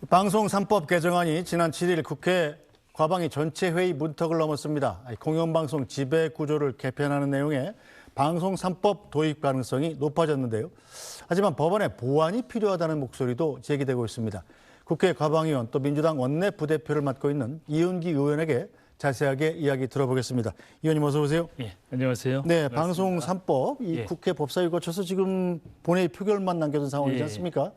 방송 3법 개정안이 지난 7일 국회 과방위 전체 회의 문턱을 넘었습니다. 공영방송 지배 구조를 개편하는 내용의 방송 3법 도입 가능성이 높아졌는데요. 하지만 법안에 보완이 필요하다는 목소리도 제기되고 있습니다. 국회 과방위원 또 민주당 원내 부대표를 맡고 있는 이은기 의원에게 자세하게 이야기 들어보겠습니다. 의원님 어서 오세요. 예, 안녕하세요. 네, 반갑습니다. 방송 3법 이 국회 법사위 거쳐서 지금 본회의 표결만 남겨둔 상황이지 않습니까?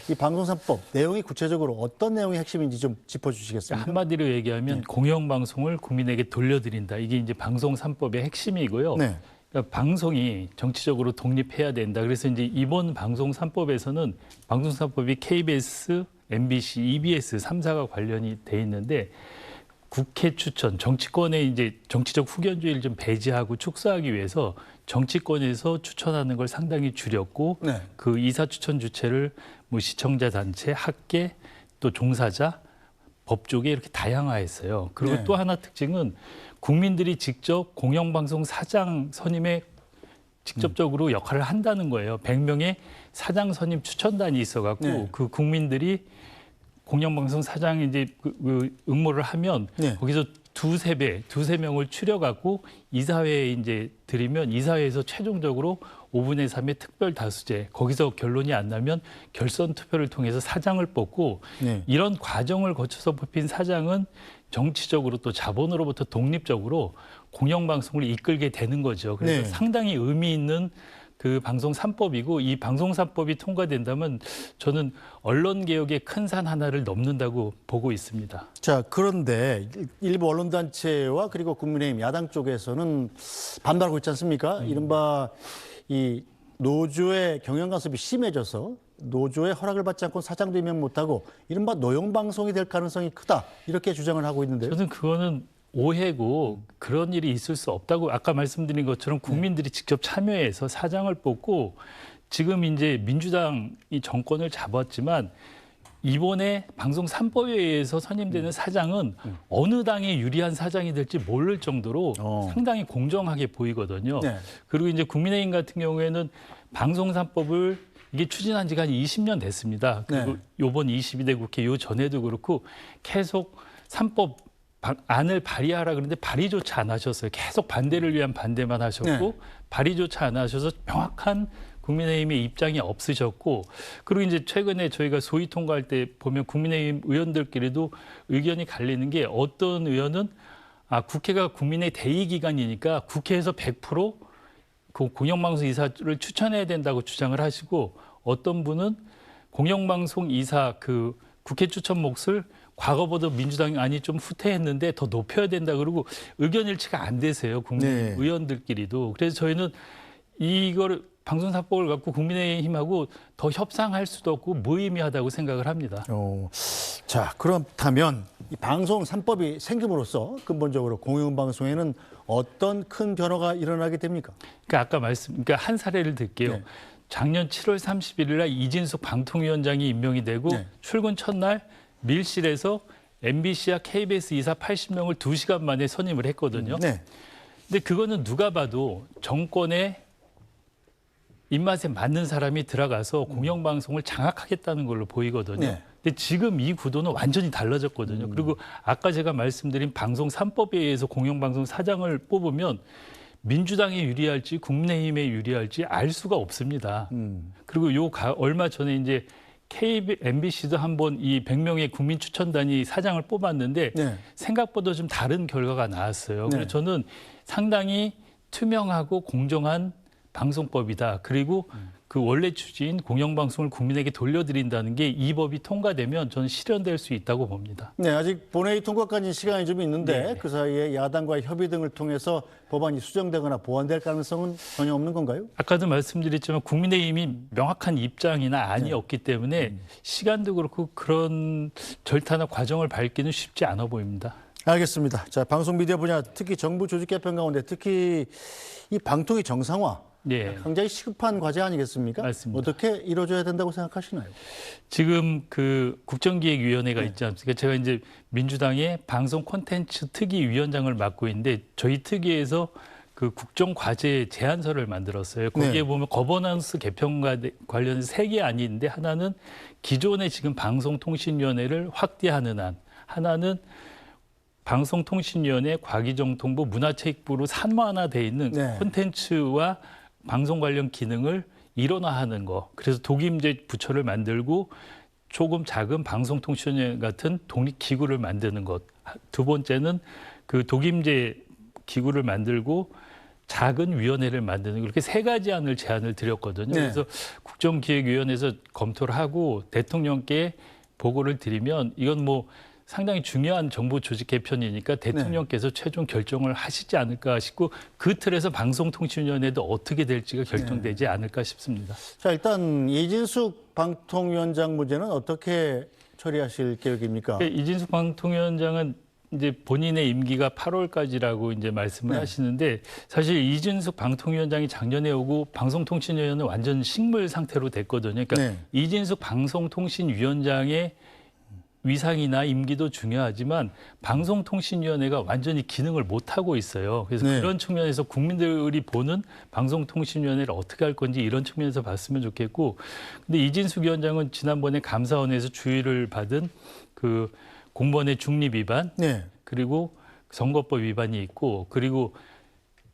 이 방송 3법 내용이 구체적으로 어떤 내용이 핵심인지 좀 짚어주시겠습니까? 한마디로 얘기하면 공영방송을 국민에게 돌려드린다. 이게 이제 방송 3법의 핵심이고요. 네. 그러니까 방송이 정치적으로 독립해야 된다. 그래서 이제 이번 방송 3법에서는 방송 3법이 KBS, MBC, EBS 3사가 관련이 돼 있는데 국회 추천, 정치권의 이제 정치적 후견주의를 좀 배제하고 축소하기 위해서 정치권에서 추천하는 걸 상당히 줄였고 네. 그 이사 추천 주체를 뭐 시청자 단체, 학계, 또 종사자, 법조계 이렇게 다양화했어요. 그리고 네. 또 하나 특징은 국민들이 직접 공영방송 사장 선임에 직접적으로 역할을 한다는 거예요. 100명의 사장 선임 추천단이 있어갖고 네. 그 국민들이 공영방송 사장이 이제 응모를 하면 거기서 두세 명을 추려갖고 이사회에 이제 드리면 이사회에서 최종적으로 5분의 3의 특별 다수제 거기서 결론이 안 나면 결선 투표를 통해서 사장을 뽑고 이런 과정을 거쳐서 뽑힌 사장은 정치적으로 또 자본으로부터 독립적으로 공영방송을 이끌게 되는 거죠. 그래서 상당히 의미 있는 그 방송 3법이고 이 방송 3법이 통과된다면 저는 언론개혁의 큰 산 하나를 넘는다고 보고 있습니다. 자, 그런데 일부 언론단체와 그리고 국민의힘 야당 쪽에서는 반발하고 있지 않습니까? 이른바 이 노조의 경영 간섭이 심해져서 노조의 허락을 받지 않고 사장도 임명 못하고 이른바 노영방송이 될 가능성이 크다 이렇게 주장을 하고 있는데요. 저는 그거는 오해고 그런 일이 있을 수 없다고 아까 말씀드린 것처럼 국민들이 직접 참여해서 사장을 뽑고 지금 이제 민주당이 정권을 잡았지만 이번에 방송 3법에 의해서 선임되는 사장은 어느 당에 유리한 사장이 될지 모를 정도로 상당히 공정하게 보이거든요. 그리고 이제 국민의힘 같은 경우에는 방송 3법을 이게 추진한 지가 한 20년 됐습니다. 그리고 이번 22대 국회 요 전에도 그렇고 계속 3법 안을 발의하라 그러는데 발의조차 안 하셨어요. 계속 반대를 위한 반대만 하셨고 발의조차 안 하셔서 명확한 국민의힘의 입장이 없으셨고 그리고 이제 최근에 저희가 소위 통과할 때 보면 국민의힘 의원들끼리도 의견이 갈리는 게 어떤 의원은 국회가 국민의 대의기관이니까 국회에서 100% 그 공영방송 이사를 추천해야 된다고 주장을 하시고 어떤 분은 공영방송 이사 그 국회 추천 몫을 과거보다 민주당이 좀 후퇴했는데 더 높여야 된다 그러고 의견 일치가 안 되세요. 국민 의원들끼리도. 그래서 저희는 이걸 방송 3법을 갖고 국민의힘하고 더 협상할 수도 없고 무의미하다고 생각을 합니다. 자, 그렇다면 이 방송 3법이 생김으로써 근본적으로 공영방송에는 어떤 큰 변화가 일어나게 됩니까? 그러니까 그러니까 한 사례를 들게요. 작년 7월 31일 날 이진숙 방통위원장이 임명이 되고 출근 첫날 밀실에서 MBC와 KBS 이사 80명을 2시간 만에 선임을 했거든요. 근데 그거는 누가 봐도 정권의 입맛에 맞는 사람이 들어가서 공영방송을 장악하겠다는 걸로 보이거든요. 근데 지금 이 구도는 완전히 달라졌거든요. 그리고 아까 제가 말씀드린 방송 3법에 의해서 공영방송 사장을 뽑으면 민주당에 유리할지 국민의힘에 유리할지 알 수가 없습니다. 그리고 얼마 전에 이제 MBC도 한번 이 100명의 국민 추천단이 사장을 뽑았는데 생각보다 좀 다른 결과가 나왔어요. 그래서 저는 상당히 투명하고 공정한 방송법이다. 그리고 그 원래 취지인 공영방송을 국민에게 돌려드린다는 게 이 법이 통과되면 저는 실현될 수 있다고 봅니다. 아직 본회의 통과까지 시간이 좀 있는데 그 사이에 야당과의 협의 등을 통해서 법안이 수정되거나 보완될 가능성은 전혀 없는 건가요? 아까도 말씀드렸지만 국민의힘이 명확한 입장이나 안이 없기 때문에 시간도 그렇고 그런 절차나 과정을 밟기는 쉽지 않아 보입니다. 알겠습니다. 자, 방송 미디어 분야 특히 정부 조직 개편 가운데 특히 이 방통위 정상화 굉장히 시급한 과제 아니겠습니까? 맞습니다. 어떻게 이루어져야 된다고 생각하시나요? 지금 그 국정기획위원회가 있지 않습니까? 제가 이제 민주당의 방송 콘텐츠 특위 위원장을 맡고 있는데 저희 특위에서 그 국정과제 제안서를 만들었어요. 거기에 네. 보면 거버넌스 개편과 관련해서 세 개 안이 있는데 하나는 기존의 지금 방송통신위원회를 확대하는 안, 하나는 방송통신위원회 과기정통부 문화체육부로 산만화돼 있는 네. 콘텐츠와 방송 관련 기능을 일원화하는 거. 그래서 독임제 부처를 만들고 조금 작은 방송통신위원회 같은 독립기구를 만드는 것. 두 번째는 그 독임제 기구를 만들고 작은 위원회를 만드는 그렇게 세 가지 안을 제안을 드렸거든요. 네. 그래서 국정기획위원회에서 검토를 하고 대통령께 보고를 드리면 이건 뭐 상당히 중요한 정부 조직 개편이니까 대통령께서 최종 결정을 하시지 않을까 싶고 그 틀에서 방송통신위원회도 어떻게 될지가 결정되지 않을까 싶습니다. 자, 일단 이진숙 방통위원장 문제는 어떻게 처리하실 계획입니까? 이진숙 방통위원장은 이제 본인의 임기가 8월까지라고 이제 말씀을 네. 하시는데 사실 이진숙 방통위원장이 작년에 오고 방송통신위원회는 완전 식물 상태로 됐거든요. 그러니까 네. 이진숙 방송통신위원장의 위상이나 임기도 중요하지만 방송통신위원회가 완전히 기능을 못 하고 있어요. 그래서 네. 그런 측면에서 국민들이 보는 방송통신위원회를 어떻게 할 건지 이런 측면에서 봤으면 좋겠고, 근데 이진숙 위원장은 지난번에 감사원에서 주의를 받은 그 공무원의 중립 위반, 네. 그리고 선거법 위반이 있고, 그리고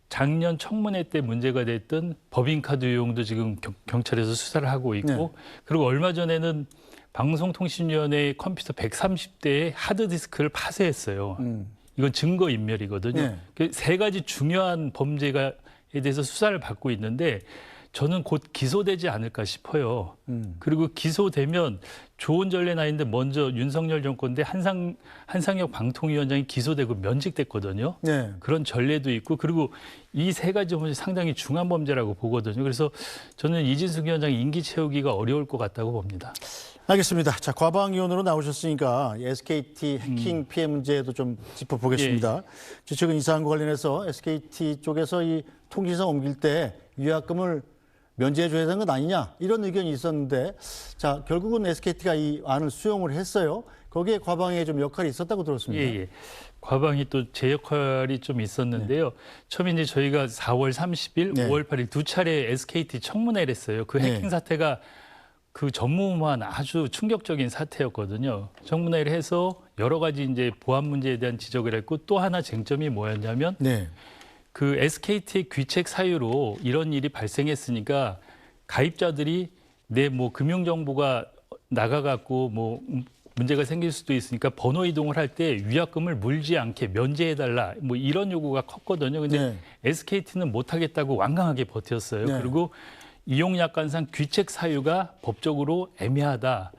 작년 청문회 때 문제가 됐던 법인카드 유용도 지금 경찰에서 수사를 하고 있고, 네. 그리고 얼마 전에는 방송통신위원회의 컴퓨터 130대의 하드디스크를 파쇄했어요. 이건 증거인멸이거든요. 네. 그 세 가지 중요한 범죄에 대해서 수사를 받고 있는데 저는 곧 기소되지 않을까 싶어요. 그리고 기소되면 좋은 전례나 있는데 먼저 윤석열 정권 때 한상혁 방통위원장이 기소되고 면직됐거든요. 네. 그런 전례도 있고 그리고 이 세 가지 범죄 상당히 중한 범죄라고 보거든요. 그래서 저는 이진숙 위원장 임기 채우기가 어려울 것 같다고 봅니다. 알겠습니다. 자, 과방위원으로 나오셨으니까 SKT 해킹 피해 문제도 좀 짚어보겠습니다. 최근 이 사안과 관련해서 SKT 쪽에서 이 통신사 옮길 때 위약금을 면제해줘야 되는 건 아니냐 이런 의견이 있었는데 자 결국은 SKT가 이 안을 수용을 했어요. 거기에 과방에 좀 역할이 있었다고 들었습니다. 예. 과방이 또 제 역할이 좀 있었는데요. 처음에 이제 저희가 4월 30일, 네. 5월 8일 두 차례 SKT 청문회를 했어요. 그 해킹 네. 사태가 그 전무후무한 아주 충격적인 사태였거든요. 청문회를 해서 여러 가지 이제 보안 문제에 대한 지적을 했고 또 하나 쟁점이 뭐였냐면 네. 그 SKT의 귀책 사유로 이런 일이 발생했으니까 가입자들이 내 뭐 금융 정보가 나가갖고 뭐 문제가 생길 수도 있으니까 번호 이동을 할 때 위약금을 물지 않게 면제해달라 뭐 이런 요구가 컸거든요. 근데 네. SKT는 못하겠다고 완강하게 버텼어요. 네. 그리고 이용약관상 귀책 사유가 법적으로 애매하다.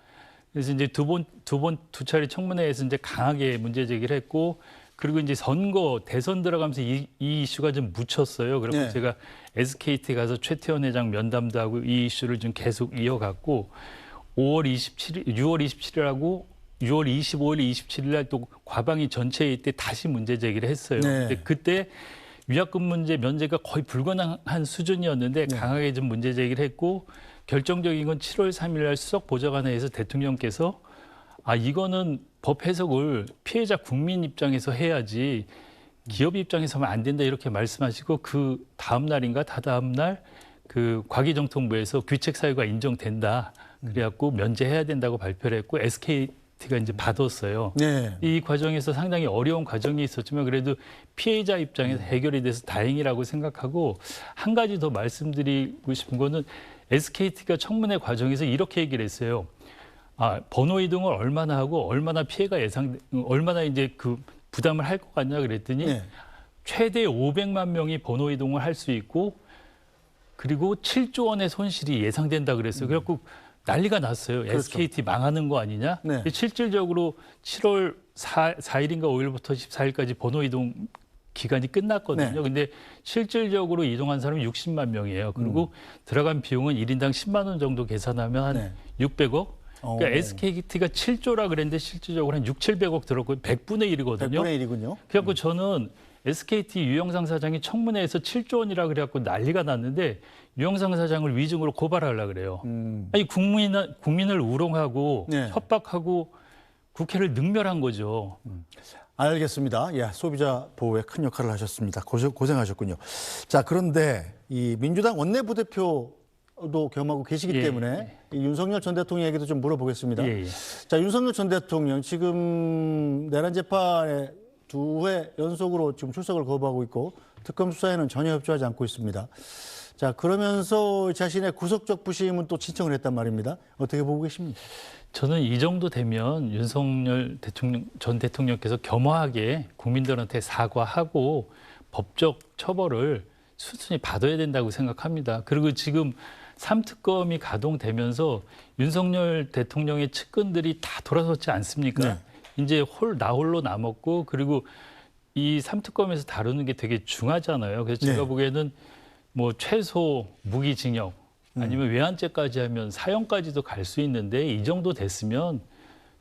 그래서 이제 두 차례 청문회에서 이제 강하게 문제 제기를 했고, 그리고 이제 대선 들어가면서 이 이슈가 좀 묻혔어요. 그래서 네. 제가 SKT 가서 최태원 회장 면담도 하고 이 이슈를 좀 계속 이어갔고, 6월 27일하고 6월 25일, 27일 날 또 과방위 전체회의 때 다시 문제 제기를 했어요. 네. 근데 그때 위약금 문제 면제가 거의 불가능한 수준이었는데 강하게 좀 문제 제기를 했고 결정적인 건 7월 3일 날 수석 보좌관회에서 대통령께서 이거는 법 해석을 피해자 국민 입장에서 해야지 기업 입장에서 하면 안 된다 이렇게 말씀하시고 그 다음 날인가 다다음 날 그 과기정통부에서 귀책 사유가 인정된다. 그래갖고 면제해야 된다고 발표를 했고 SKT가 이제 받았어요. 네. 이 과정에서 상당히 어려운 과정이 있었지만 그래도 피해자 입장에서 해결이 돼서 다행이라고 생각하고 한 가지 더 말씀드리고 싶은 거는 SKT가 청문회 과정에서 이렇게 얘기를 했어요. 번호 이동을 얼마나 하고 얼마나 피해가 얼마나 이제 그 부담을 할 것 같냐 그랬더니 네. 최대 500만 명이 번호 이동을 할 수 있고 그리고 7조 원의 손실이 예상된다 그랬어요. 그래갖고 난리가 났어요. 그렇죠. SKT 망하는 거 아니냐? 네. 실질적으로 7월 4일인가 5일부터 14일까지 번호 이동 기간이 끝났거든요. 네. 근데 실질적으로 이동한 사람이 60만 명이에요. 그리고 들어간 비용은 1인당 10만 원 정도 계산하면 한 네. 600억? 그러니까 SKT가 7조라 그랬는데 실질적으로 한 6, 700억 들었고 100분의 1이거든요. 100분의 1이군요. 그래갖고 저는 SKT 유영상 사장이 청문회에서 7조 원이라 그래갖고 난리가 났는데 유영상 사장을 위증으로 고발하려고 그래요. 아니 국민을 우롱하고 네. 협박하고 국회를 능멸한 거죠. 알겠습니다. 예, 소비자 보호에 큰 역할을 하셨습니다. 고생하셨군요. 자, 그런데 이 민주당 원내부대표도 겸하고 계시기 예. 때문에 이 윤석열 전 대통령 얘기도 좀 물어보겠습니다. 예, 예. 자, 윤석열 전 대통령 지금 내란 재판에 2회 연속으로 지금 출석을 거부하고 있고 특검 수사에는 전혀 협조하지 않고 있습니다. 자, 그러면서 자신의 구속적 부심은 또 신청을 했단 말입니다. 어떻게 보고 계십니까? 저는 이 정도 되면 윤석열 전 대통령께서 겸허하게 국민들한테 사과하고 법적 처벌을 수순히 받아야 된다고 생각합니다. 그리고 지금 3특검이 가동되면서 윤석열 대통령의 측근들이 다 돌아섰지 않습니까? 네. 이제 나 홀로 남았고, 그리고 이 3특검에서 다루는 게 되게 중하잖아요. 그래서 제가 네. 보기에는 뭐 최소 무기징역 아니면 외환죄까지 하면 사형까지도 갈 수 있는데, 이 정도 됐으면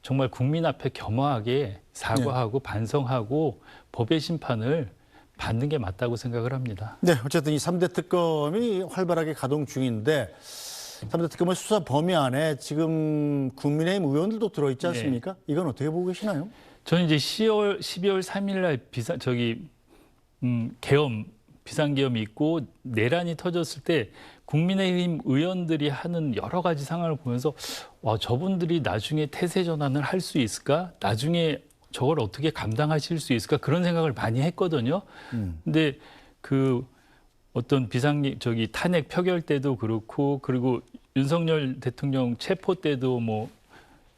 정말 국민 앞에 겸허하게 사과하고 반성하고 법의 심판을 받는 게 맞다고 생각을 합니다. 네, 어쨌든 이 3대 특검이 활발하게 가동 중인데 3대 특검의 수사 범위 안에 지금 국민의힘 의원들도 들어있지 않습니까? 이건 어떻게 보고 계시나요? 저는 이제 12월 3일 날 계엄 비상계엄이 있고 내란이 터졌을 때 국민의힘 의원들이 하는 여러 가지 상황을 보면서 와, 저분들이 나중에 태세 전환을 할 수 있을까? 나중에 저걸 어떻게 감당하실 수 있을까? 그런 생각을 많이 했거든요. 근데 그 어떤 탄핵 표결 때도 그렇고, 그리고 윤석열 대통령 체포 때도 뭐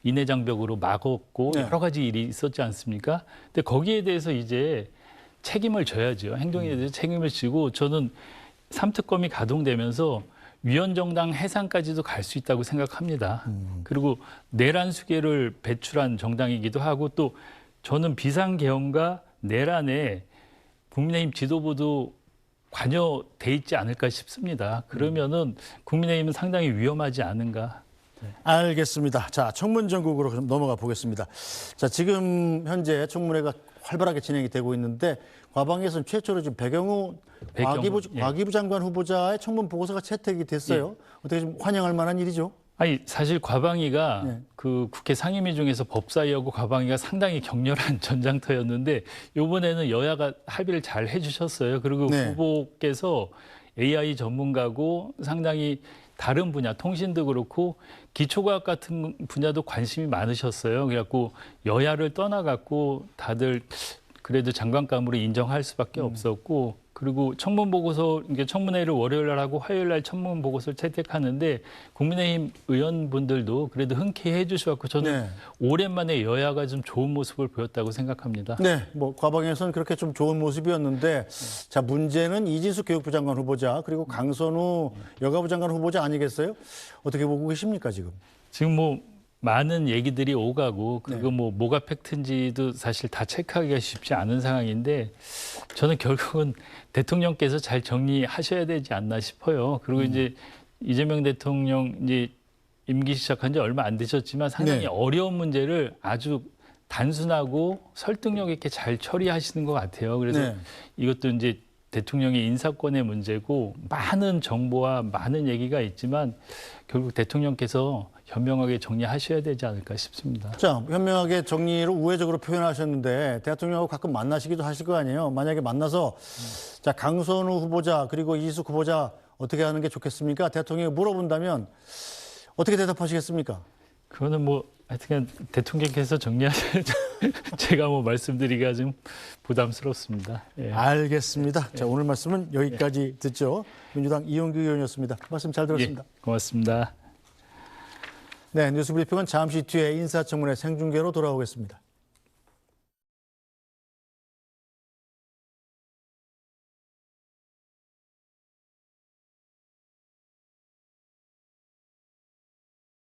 인해 장벽으로 막았고 네. 여러 가지 일이 있었지 않습니까? 근데 거기에 대해서 이제 책임을 져야죠. 행동에 대해서 책임을 지고, 저는 3특검이 가동되면서 위헌정당 해산까지도 갈 수 있다고 생각합니다. 그리고 내란 수계를 배출한 정당이기도 하고, 또 저는 비상계엄과 내란에 국민의힘 지도부도 관여돼 있지 않을까 싶습니다. 그러면은 국민의힘은 상당히 위험하지 않은가. 알겠습니다. 자, 청문 전국으로 좀 넘어가 보겠습니다. 자, 지금 현재 청문회가 활발하게 진행이 되고 있는데 과방위에서는 최초로 지금 배경우 과기부 장관 후보자의 청문 보고서가 채택이 됐어요. 어떻게 좀 환영할 만한 일이죠? 아니, 사실 과방위가 네. 그 국회 상임위 중에서 법사위하고 과방위가 상당히 격렬한 전장터였는데, 이번에는 여야가 합의를 잘 해주셨어요. 그리고 네. 후보께서 AI 전문가고 상당히 다른 분야, 통신도 그렇고 기초과학 같은 분야도 관심이 많으셨어요. 그래갖고 여야를 떠나갖고 다들 그래도 장관감으로 인정할 수밖에 없었고, 그리고 청문 보고서, 이게 청문회를 월요일 날 하고 화요일 날 청문 보고서를 채택하는데 국민의힘 의원분들도 그래도 흔쾌히 해주셔서 저는 네. 오랜만에 여야가 좀 좋은 모습을 보였다고 생각합니다. 네, 뭐 과방에서는 그렇게 좀 좋은 모습이었는데, 자, 문제는 이진숙 교육부 장관 후보자 그리고 강선우 여가부 장관 후보자 아니겠어요? 어떻게 보고 계십니까 지금? 지금 뭐 많은 얘기들이 오가고, 그거 뭐 뭐가 팩트인지도 사실 다 체크하기가 쉽지 않은 상황인데, 저는 결국은 대통령께서 잘 정리하셔야 되지 않나 싶어요. 그리고 이제 이재명 대통령 이제 임기 시작한 지 얼마 안 되셨지만 상당히 네. 어려운 문제를 아주 단순하고 설득력 있게 잘 처리하시는 것 같아요. 그래서 네. 이것도 이제 대통령의 인사권의 문제고, 많은 정보와 많은 얘기가 있지만 결국 대통령께서 현명하게 정리하셔야 되지 않을까 싶습니다. 자, 현명하게 정리를 우회적으로 표현하셨는데 대통령하고 가끔 만나시기도 하실 거 아니에요. 만약에 만나서 자, 강선우 후보자 그리고 이진숙 후보자 어떻게 하는 게 좋겠습니까? 대통령이 물어본다면 어떻게 대답하시겠습니까? 그거는 뭐 하여튼 대통령께서 정리하셔야죠. 제가 뭐 말씀드리기가 좀 부담스럽습니다. 예. 알겠습니다. 자, 오늘 말씀은 여기까지 듣죠. 민주당 이용규 의원이었습니다. 말씀 잘 들었습니다. 예, 고맙습니다. 네, 뉴스브리핑은 잠시 뒤에 인사청문회 생중계로 돌아오겠습니다.